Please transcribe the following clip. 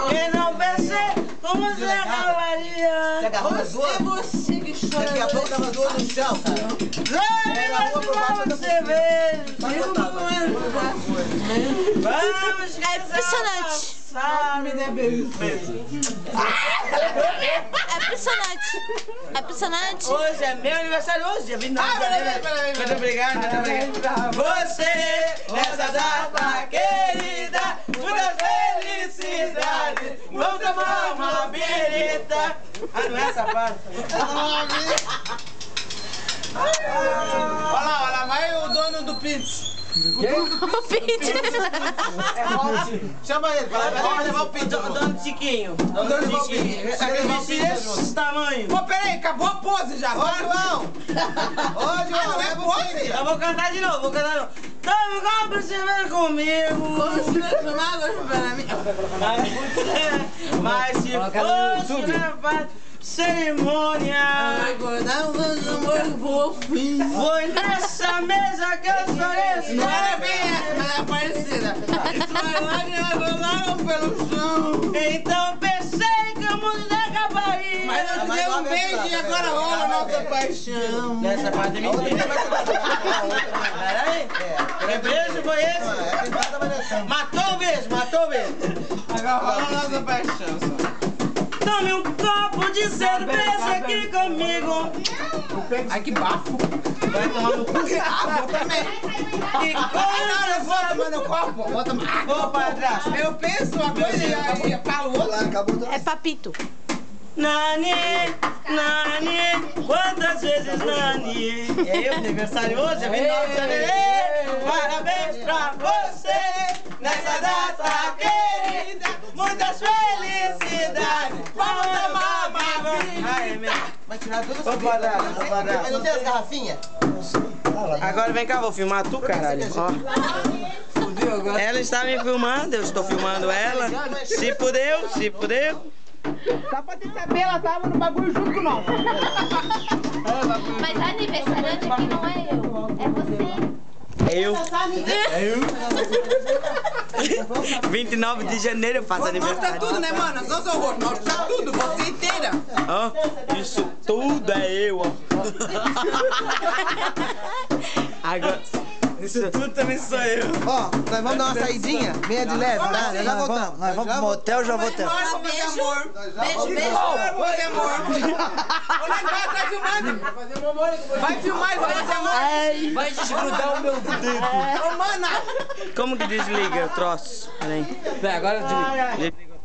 Quem não vencer, como você acabaria? Você agarrou as duas? É você que chora. Daqui a pouco tava duas no chão, cara. Vamos, É impressionante. Me dê beijo. É impressionante. É impressionante. Hoje é meu aniversário, hoje, dia 29 de janeiro. Muito obrigado, muito obrigado. Você, nessa data querida, muitas felicidades. Vamos tomar uma birita. Ah, não é essa parte? Olha lá, vai o dono do Pintz. O Pete. Chama ele, vai levar o pinto. Dono Tiquinho. Dono Tiquinho. Esse tamanho. Pô, peraí, acabou a pose já. Ô, João! Ô, João, não é leva o pose? pinto. Eu vou cantar de novo, vou cantar de novo. Tamo igual pra você ver comigo. Mas se fosse na parte cerimônia, foi nessa mesa que eu chorei. Não era bem essa, mas era parecida. Suas lágrimas rolaram pelo chão. Então pensei que o mundo acabaria. Mas eu te dei um beijo e agora rola a nossa paixão. Nessa parte é mentira. Peraí. Que beijo foi esse? Matou o beijo, matou o beijo. Agora rola a nossa paixão. Tome um copo de cerveja aqui comigo. Ai, que bafo. Vai tomar no cu. Ah, eu também. E Não, eu vou tomar no copo. Bota Ô, padrasto. Eu penso uma coisa e aí falo outra. É papito. Nani, Nani, quantas vezes Nani? E aí, aniversário hoje, é 29 de janeiro. Parabéns pra você, nessa data querida. Muitas felicidades. Vamos tomar uma vida. Vai tirar tudo isso. Ô, padrasto, ô, padrasto. Mas não tem as garrafinhas? Agora vem cá, vou filmar tu, caralho. Ó. Ela está me filmando, eu estou filmando ela. Se pudeu, se pudeu. Só pra te saber, ela tava no bagulho junto com nós. Mas a aniversariante aqui não é eu. É você. Eu. 29 de janeiro eu faço Mostra aniversário. tudo, né, mano? Não sou rosto, mostra tudo, você inteira. Ó, isso tudo é eu, ó. Agora, isso tudo também sou eu. Ó, nós vamos dar uma saidinha, meia de leve, tá? Nós já voltamos. Nós vamos pro motel, já voltamos. Fazer amor. Beijo, beijo. Fazer amor. Olha, tá filmando. Vai filmar e vai fazer amor. Vai desgrudar o meu dedo. Ô, mana. Como que desliga o troço? Peraí. Agora desliga. Desliga.